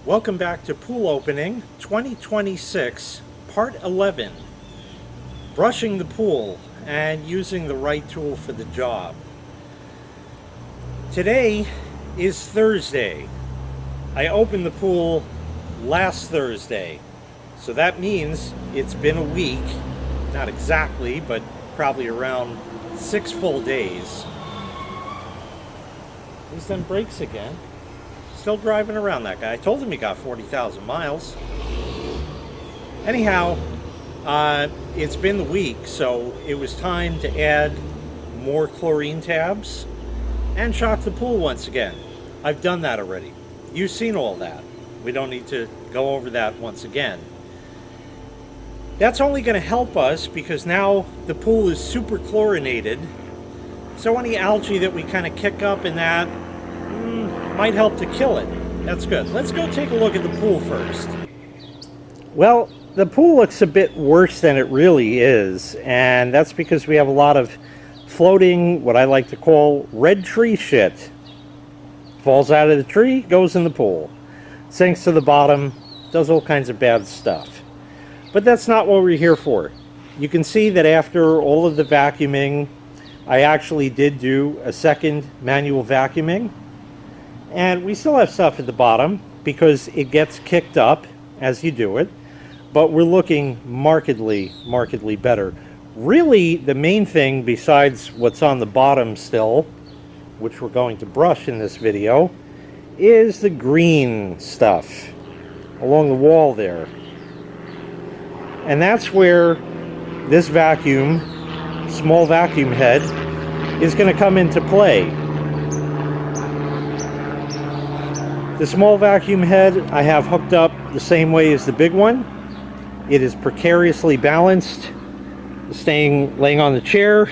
Welcome back to Pool Opening 2026, Part 11. Brushing the pool and using the right tool for the job. Today is Thursday. I opened the pool last Thursday. So that means it's been a week, not exactly, but probably around 6 full days. He's done brakes again. Still driving around, that guy. I told him he got 40,000 miles. Anyhow, it's been the week, so it was time to add more chlorine tabs and shock the pool once again. I've done that already. You've seen all that. We don't need to go over that once again. That's only going to help us because now the pool is super chlorinated. So any algae that we kind of kick up in that might help to kill it. That's good. Let's go take a look at the pool first. Well, the pool looks a bit worse than it really is, and that's because we have a lot of floating, what I like to call red tree shit. Falls out of the tree, goes in the pool. Sinks to the bottom, does all kinds of bad stuff. But that's not what we're here for. You can see that after all of the vacuuming, I actually did do a second manual vacuuming. And we still have stuff at the bottom because it gets kicked up as you do it. But we're looking markedly better. Really, the main thing besides what's on the bottom still, which we're going to brush in this video, is the green stuff along the wall there. And that's where this vacuum, small vacuum head, is going to come into play. The small vacuum head I have hooked up the same way as the big one. It is precariously balanced, laying on the chair,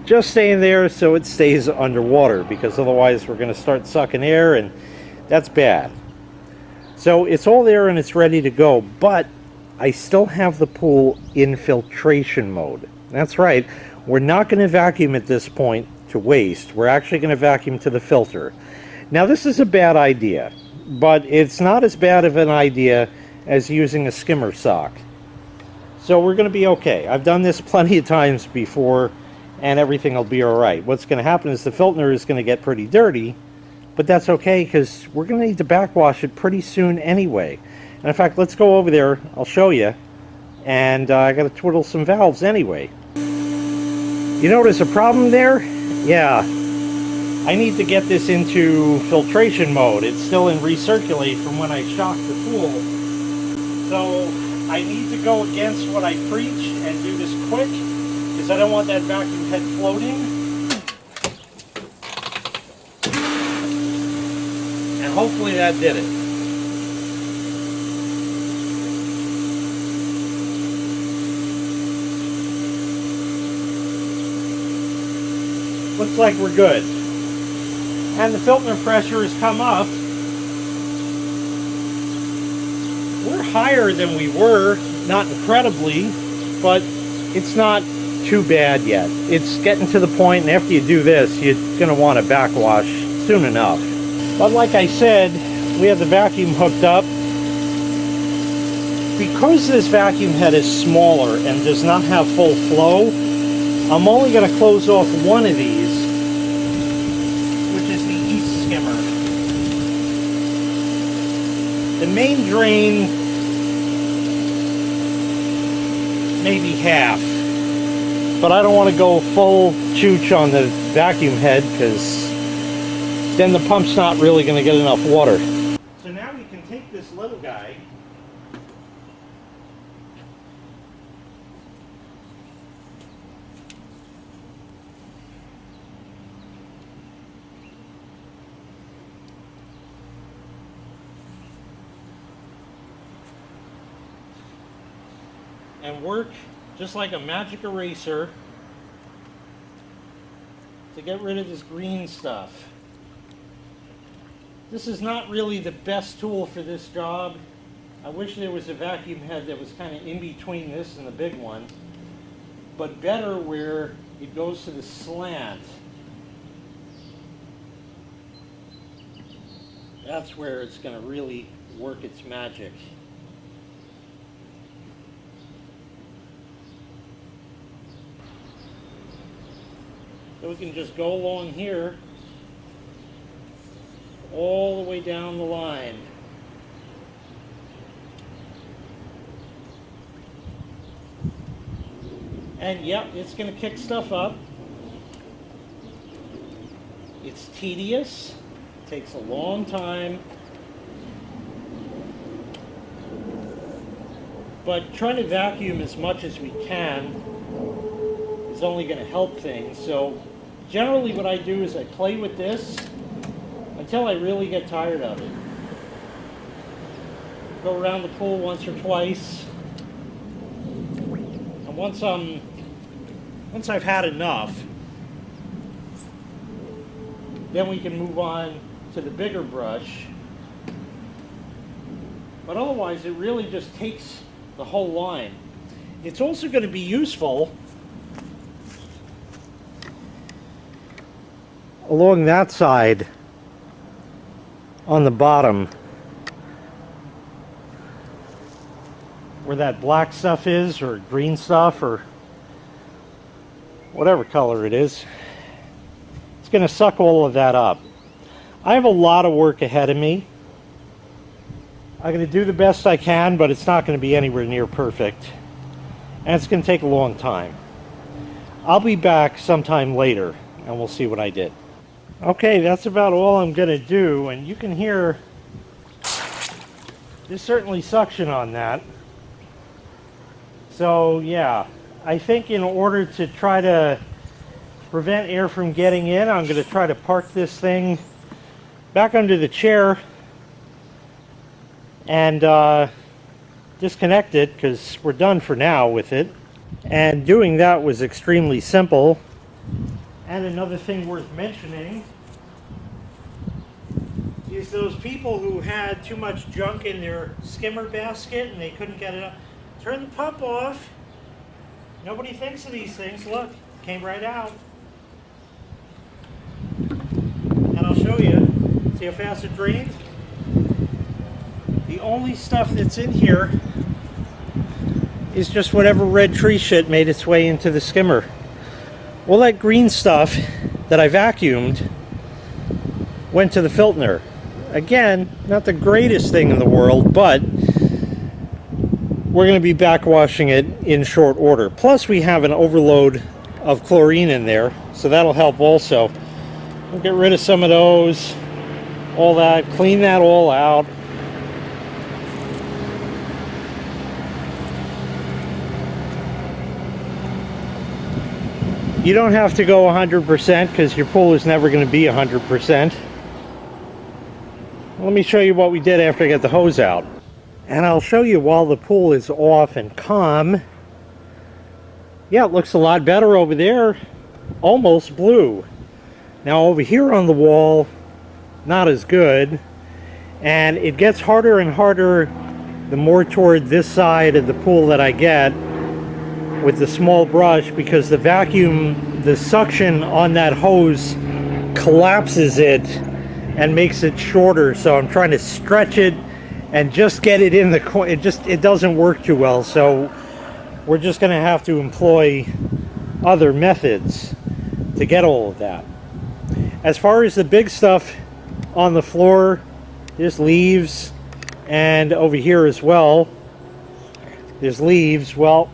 just staying there so it stays underwater, because otherwise we're going to start sucking air and that's bad. So it's all there and it's ready to go, but I still have the pool in filtration mode. That's right, we're not going to vacuum at this point to waste. We're actually going to vacuum to the filter. Now this is a bad idea, but it's not as bad of an idea as using a skimmer sock. So we're going to be okay. I've done this plenty of times before and everything will be alright. What's going to happen is the filter is going to get pretty dirty, but that's okay because we're going to need to backwash it pretty soon anyway. And in fact, let's go over there, I'll show you, and I got to twiddle some valves anyway. You notice a problem there? Yeah. I need to get this into filtration mode. It's still in recirculate from when I shocked the pool. So I need to go against what I preach and do this quick because I don't want that vacuum head floating. And hopefully that did it. Looks like we're good. And the filter pressure has come up. We're higher than we were, not incredibly, but it's not too bad yet. It's getting to the point, and after you do this, you're going to want to backwash soon enough. But like I said, we have the vacuum hooked up. Because this vacuum head is smaller and does not have full flow, I'm only going to close off one of these, skimmer. The main drain, maybe half, but I don't want to go full chooch on the vacuum head because then the pump's not really going to get enough water. So now we can take this little guy and work just like a magic eraser to get rid of this green stuff. This is not really the best tool for this job. I wish there was a vacuum head that was kind of in between this and the big one, but better where it goes to the slant. That's where it's going to really work its magic. So we can just go along here all the way down the line. And yep, it's going to kick stuff up. It's tedious. It takes a long time. But trying to vacuum as much as we can is only going to help things. So generally what I do is I play with this until I really get tired of it. Go around the pool once or twice. And once I've had enough, then we can move on to the bigger brush. But otherwise, it really just takes the whole line. It's also going to be useful along that side on the bottom where that black stuff is, or green stuff, or whatever color it is. It's going to suck all of that up. I have a lot of work ahead of me. I'm going to do the best I can, but it's not going to be anywhere near perfect. And it's going to take a long time. I'll be back sometime later, and we'll see what I did. Okay, that's about all I'm going to do, and you can hear there's certainly suction on that. So yeah, I think in order to try to prevent air from getting in, I'm going to try to park this thing back under the chair and disconnect it, because we're done for now with it. And doing that was extremely simple. And another thing worth mentioning is those people who had too much junk in their skimmer basket and they couldn't get it up. Turn the pump off. Nobody thinks of these things. Look, came right out. And I'll show you. See how fast it drains? The only stuff that's in here is just whatever red tree shit made its way into the skimmer. All that green stuff that I vacuumed went to the filter. Again, not the greatest thing in the world, but we're going to be backwashing it in short order. Plus we have an overload of chlorine in there, so that'll help also. We'll get rid of some of those, all that, clean that all out. You don't have to go 100% because your pool is never going to be 100%. Let me show you what we did after I got the hose out. And I'll show you while the pool is off and calm. Yeah, it looks a lot better over there. Almost blue. Now over here on the wall, not as good. And it gets harder and harder the more toward this side of the pool that I get with the small brush, because the vacuum, the suction on that hose collapses it and makes it shorter. So I'm trying to stretch it and just get it in the corner. It doesn't work too well, so we're just going to have to employ other methods to get all of that. As far as the big stuff on the floor, there's leaves, and over here as well there's leaves. Well,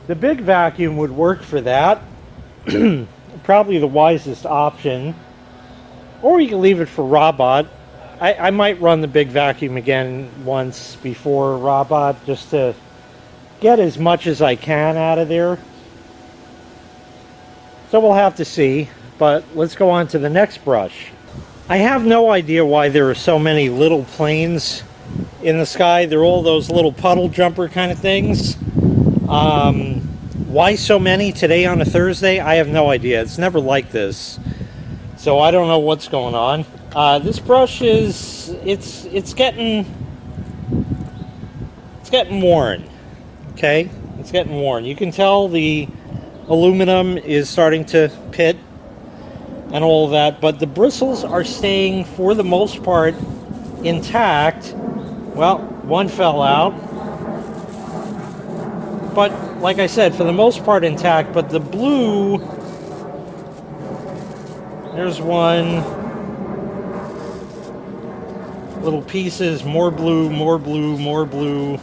the big vacuum would work for that. Probably the wisest option. Or you can leave it for robot. I might run the big vacuum again once before robot, just to get as much as I can out of there. So we'll have to see. But let's go on to the next brush. I have no idea why there are so many little planes in the sky. They're all those little puddle jumper kind of things. Why so many today on a Thursday? I have no idea. It's never like this. So I don't know what's going on. This brush is, it's getting worn. Okay? It's getting worn. You can tell the aluminum is starting to pit and all of that, but the bristles are staying for the most part intact. Well, one fell out. But like I said, for the most part intact, but the blue, there's one. Little pieces, more blue, more blue, more blue.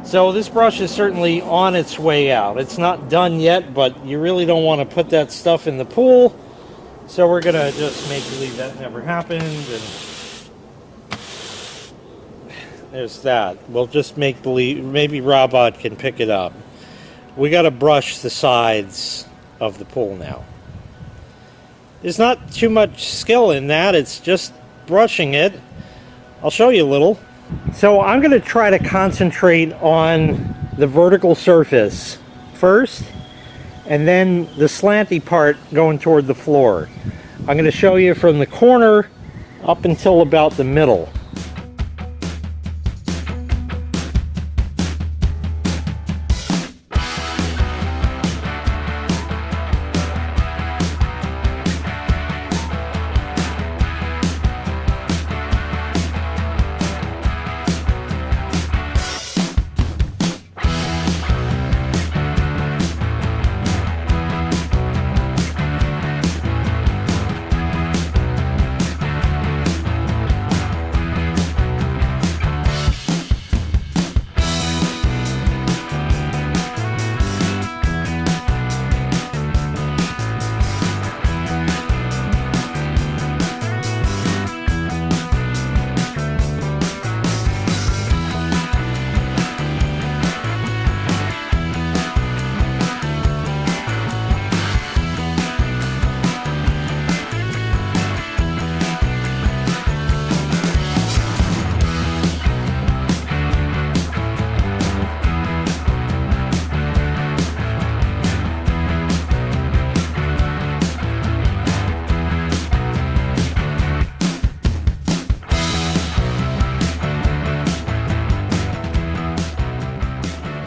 So this brush is certainly on its way out. It's not done yet, but you really don't want to put that stuff in the pool. So we're going to just make believe that never happened. And there's that. We'll just make believe, maybe Robot can pick it up. We got to brush the sides of the pool now. There's not too much skill in that. It's just brushing it. I'll show you a little. So I'm going to try to concentrate on the vertical surface first, and then the slanty part going toward the floor. I'm going to show you from the corner up until about the middle.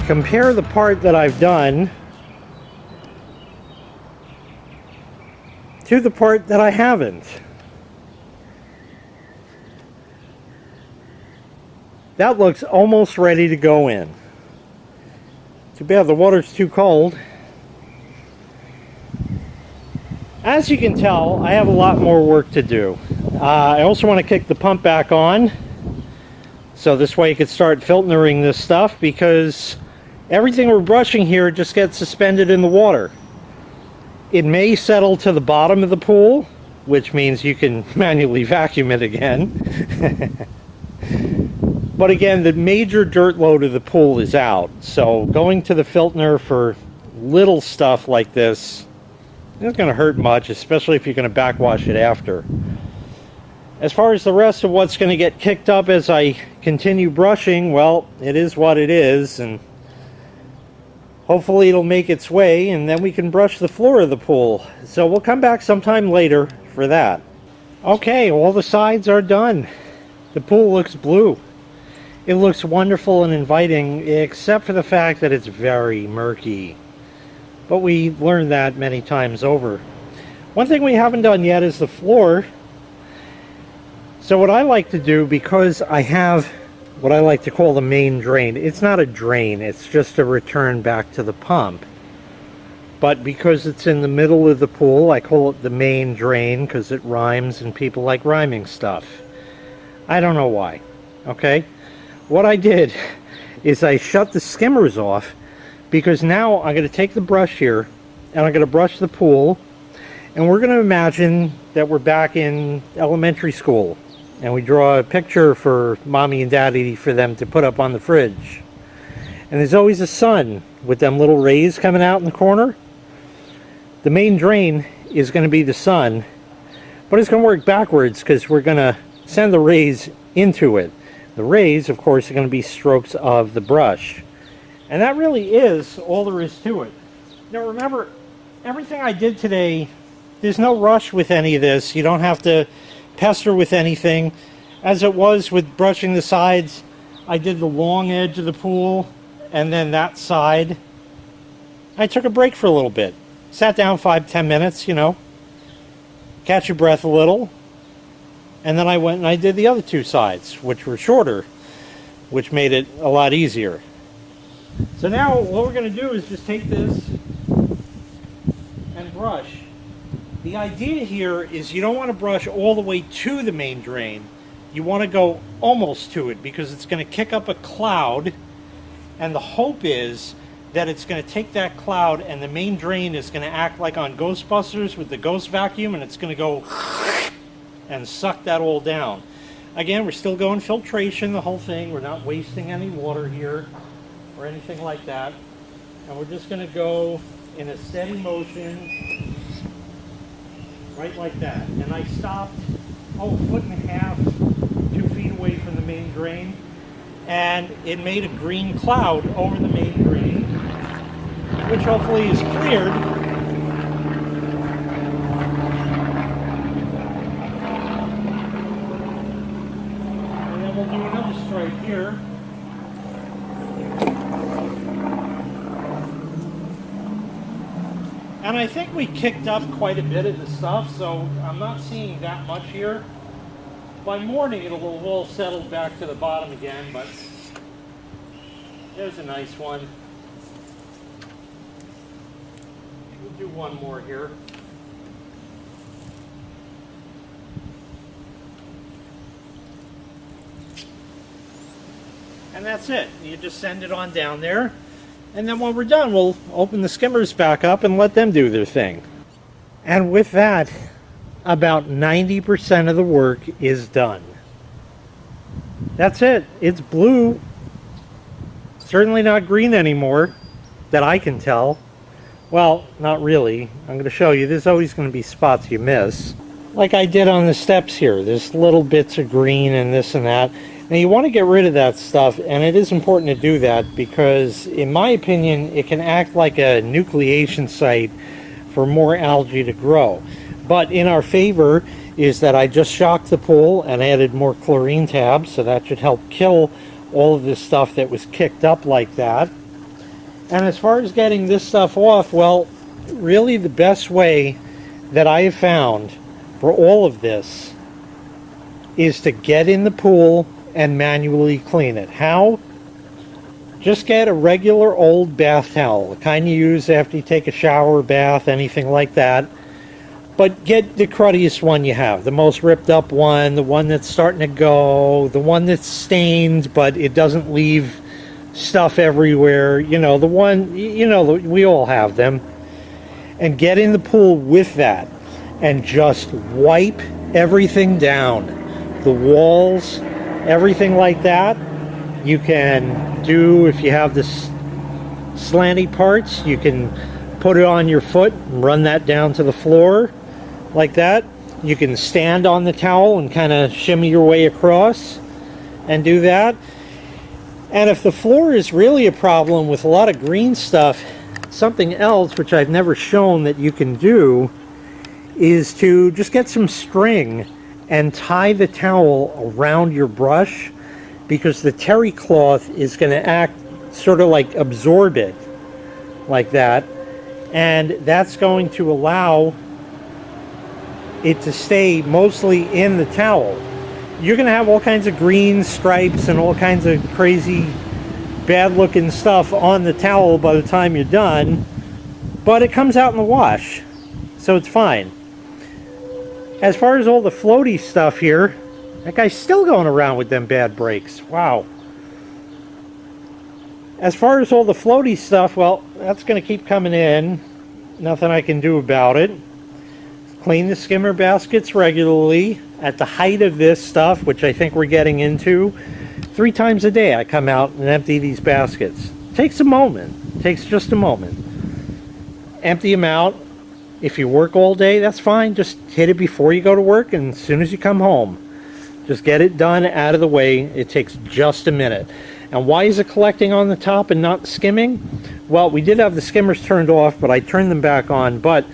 Compare the part that I've done to the part that I haven't. That looks almost ready to go in. Too bad the water's too cold. As you can tell, I have a lot more work to do. I also want to kick the pump back on, so this way you could start filtering this stuff, because everything we're brushing here just gets suspended in the water. It may settle to the bottom of the pool, which means you can manually vacuum it again. But again, the major dirt load of the pool is out, so going to the filter for little stuff like this isn't going to hurt much, especially if you're going to backwash it after. As far as the rest of what's going to get kicked up as I continue brushing, well, it is what it is, and hopefully it'll make its way, and then we can brush the floor of the pool. So we'll come back sometime later for that. Okay, all the sides are done. The pool looks blue. It looks wonderful and inviting, except for the fact that it's very murky. But we learned that many times over. One thing we haven't done yet is the floor. So what I like to do, because I have what I like to call the main drain. It's not a drain, it's just a return back to the pump. But because it's in the middle of the pool, I call it the main drain because it rhymes and people like rhyming stuff. I don't know why, okay? What I did is I shut the skimmers off, because now I'm going to take the brush here and I'm going to brush the pool, and we're going to imagine that we're back in elementary school. And we draw a picture for mommy and daddy for them to put up on the fridge. And there's always a sun with them little rays coming out in the corner. The main drain is going to be the sun, but it's going to work backwards because we're going to send the rays into it. The rays, of course, are going to be strokes of the brush. And that really is all there is to it. Now remember, everything I did today, there's no rush with any of this. You don't have to pester with anything. As it was with brushing the sides, I did the long edge of the pool and then that side. I took a break for a little bit. Sat down 5-10 minutes, you know, catch your breath a little. And then I went and I did the other two sides, which were shorter. which made it a lot easier. So now what we're going to do is just take this and brush. The idea here is you don't want to brush all the way to the main drain. You want to go almost to it because it's going to kick up a cloud, and the hope is that it's going to take that cloud and the main drain is going to act like on Ghostbusters with the ghost vacuum, and it's going to go and suck that all down. Again, we're still going filtration, the whole thing. We're not wasting any water here or anything like that. And we're just going to go in a steady motion, right like that. And I stopped, a foot and a half, 2 feet away from the main drain. And it made a green cloud over the main drain, which hopefully is cleared. And then we'll do another stripe here. And I think we kicked up quite a bit of the stuff, so I'm not seeing that much here. By morning, it'll all settle back to the bottom again, but there's a nice one. We'll do one more here. And that's it. You just send it on down there. And then when we're done, we'll open the skimmers back up and let them do their thing. And with that, about 90% of the work is done. That's it. It's blue. Certainly not green anymore, that I can tell. Well, not really. I'm going to show you. There's always going to be spots you miss. Like I did on the steps here. There's little bits of green and this and that. Now you want to get rid of that stuff, and it is important to do that because, in my opinion, it can act like a nucleation site for more algae to grow. But in our favor is that I just shocked the pool and added more chlorine tabs, so that should help kill all of this stuff that was kicked up like that. And as far as getting this stuff off, well, really the best way that I have found for all of this is to get in the pool and manually clean it. How? Just get a regular old bath towel, the kind you use after you take a shower, bath, anything like that. But get the cruddiest one you have, the most ripped up one, the one that's starting to go, the one that's stained but it doesn't leave stuff everywhere. You know, the one, we all have them. And get in the pool with that and just wipe everything down. The walls, everything like that. You can do, if you have this slanty parts, you can put it on your foot and run that down to the floor like that. You can stand on the towel and kind of shimmy your way across and do that. And if the floor is really a problem with a lot of green stuff, something else which I've never shown that you can do is to just get some string and tie the towel around your brush, because the terry cloth is going to act sort of like absorb it like that, and that's going to allow it to stay mostly in the towel. You're going to have all kinds of green stripes and all kinds of crazy bad looking stuff on the towel by the time you're done, but it comes out in the wash, so it's fine. As far as all the floaty stuff here, that guy's still going around with them bad breaks. Wow. As far as all the floaty stuff, well, that's going to keep coming in. Nothing I can do about it. Clean the skimmer baskets regularly. At the height of this stuff, which I think we're getting into, 3 times a day I come out and empty these baskets. Takes a moment. Takes just a moment. Empty them out. If you work all day, that's fine. Just hit it before you go to work and as soon as you come home. Just get it done, out of the way. It takes just a minute. And why is it collecting on the top and not skimming? Well, we did have the skimmers turned off, but I turned them back on. But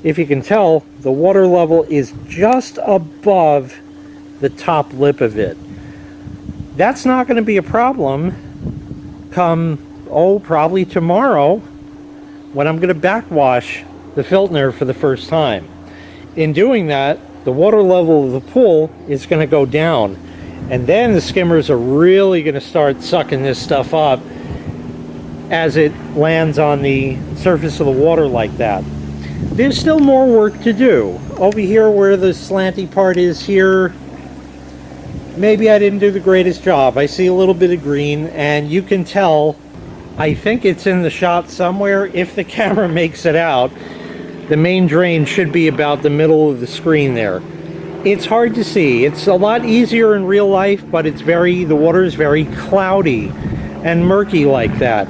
if you can tell, the water level is just above the top lip of it. That's not going to be a problem come, probably tomorrow, when I'm going to backwash the filter for the first time. In doing that, the water level of the pool is going to go down, And then the skimmers are really going to start sucking this stuff up as it lands on the surface of the water like that. There's still more work to do. Over here where the slanty part is here, maybe I didn't do the greatest job. I see a little bit of green, and you can tell, I think it's in the shot somewhere. If the camera makes it out, the main drain should be about the middle of the screen there. It's hard to see. It's a lot easier in real life, but the water is very cloudy and murky like that.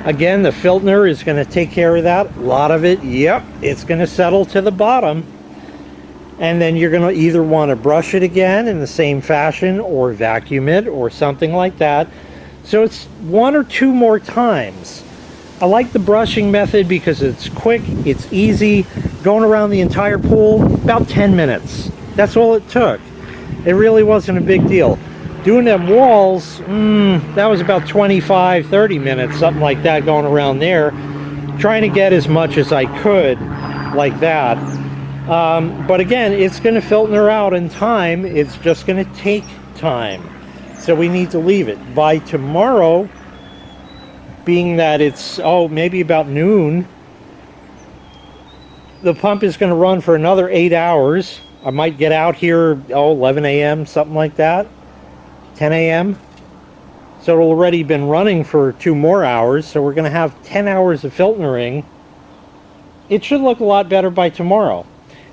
Again, the filter is going to take care of that. A lot of it, yep, it's going to settle to the bottom. And then you're going to either want to brush it again in the same fashion or vacuum it or something like that. So it's 1 or 2 more times. I like the brushing method because it's quick, it's easy. Going around the entire pool, about 10 minutes. That's all it took. It really wasn't a big deal. Doing them walls, that was about 25, 30 minutes, something like that, going around there. Trying to get as much as I could like that. But again, it's going to filter out in time. It's just going to take time. So we need to leave it. By tomorrow, being that it's, maybe about noon, the pump is going to run for another 8 hours. I might get out here, 11 a.m., something like that. 10 a.m. So it'll already been running for 2 more hours. So we're going to have 10 hours of filtering. It should look a lot better by tomorrow.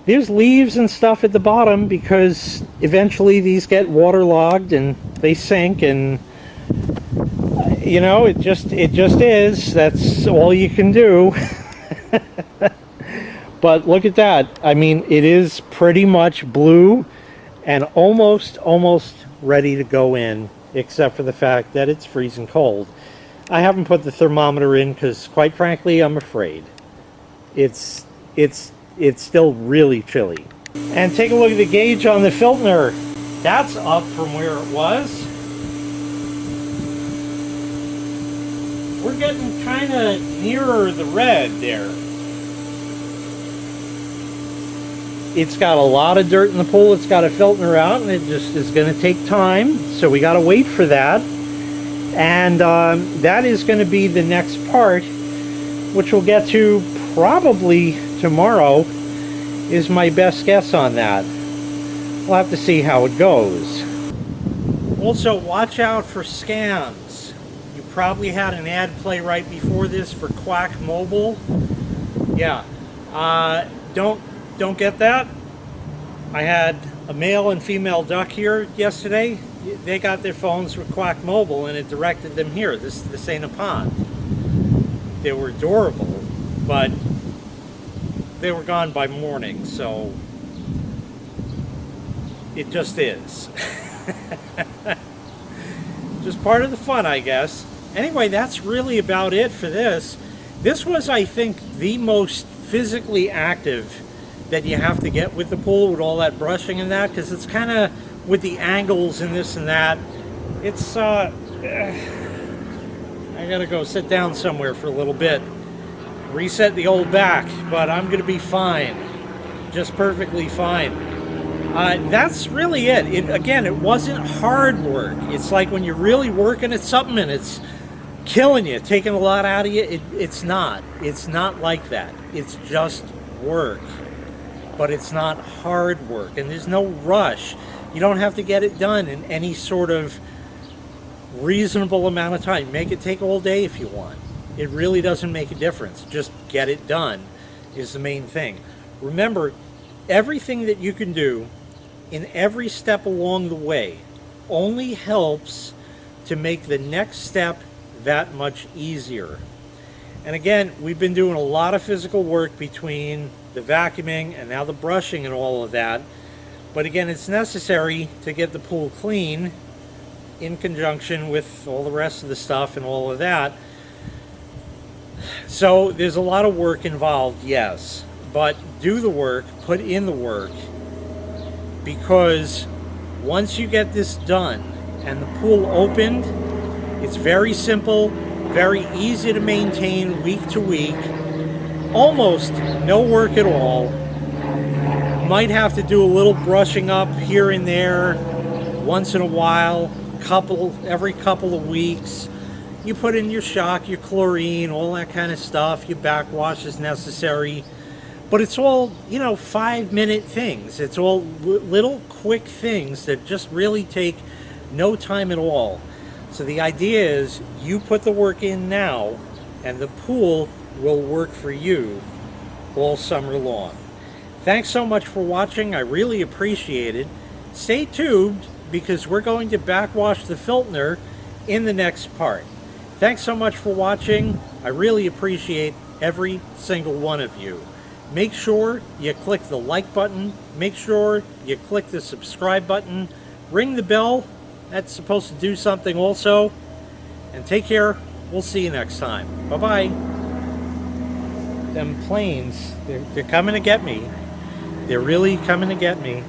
There's leaves and stuff at the bottom because eventually these get waterlogged and they sink, and it just is. That's all you can do. But look at that. I mean, it is pretty much blue and almost ready to go in, except for the fact that it's freezing cold. I haven't put the thermometer in because, quite frankly, I'm afraid. It's still really chilly. And take a look at the gauge on the filter. That's up from where it was. We're getting kind of nearer the red there. It's got a lot of dirt in the pool. It's got to filter out, and it just is going to take time. So we got to wait for that. And that is going to be the next part, which we'll get to probably tomorrow, is my best guess on that. We'll have to see how it goes. Also, watch out for scams. You probably had an ad play right before this for Quack Mobile. Yeah. Don't get that. I had a male and female duck here yesterday. They got their phones with Quack Mobile, and it directed them here. This ain't a pond. They were adorable, but they were gone by morning, so it just is. Just part of the fun, I guess. Anyway, that's really about it for this. This was, I think, the most physically active that you have to get with the pool, with all that brushing and that, because it's kind of with the angles and this and that. It's I gotta go sit down somewhere for a little bit, reset the old back, but I'm gonna be fine, just perfectly fine. That's really it. Again, it wasn't hard work. It's like when you're really working at something and it's killing you, taking a lot out of you. It's not like that. It's just work. But it's not hard work, and there's no rush. You don't have to get it done in any sort of reasonable amount of time. Make it take all day if you want. It really doesn't make a difference. Just get it done is the main thing. Remember, everything that you can do in every step along the way only helps to make the next step that much easier. And again, we've been doing a lot of physical work between the vacuuming and now the brushing and all of that. But again, it's necessary to get the pool clean in conjunction with all the rest of the stuff and all of that. So there's a lot of work involved, yes. But do the work, put in the work, because once you get this done and the pool opened, it's very simple, very easy to maintain week to week. Almost no work at all. Might have to do a little brushing up here and there, once in a while, every couple of weeks. You put in your shock, your chlorine, all that kind of stuff. You backwash as necessary. But it's all, 5-minute things. It's all little quick things that just really take no time at all. So the idea is you put the work in now, and the pool will work for you all summer long. Thanks so much for watching. I really appreciate it. Stay tuned because we're going to backwash the Filtner in the next part. Thanks so much for watching. I really appreciate every single one of you. Make sure you click the like button. Make sure you click the subscribe button. Ring the bell. That's supposed to do something also. And take care. We'll see you next time. Bye-bye. Them planes, they're coming to get me. They're really coming to get me.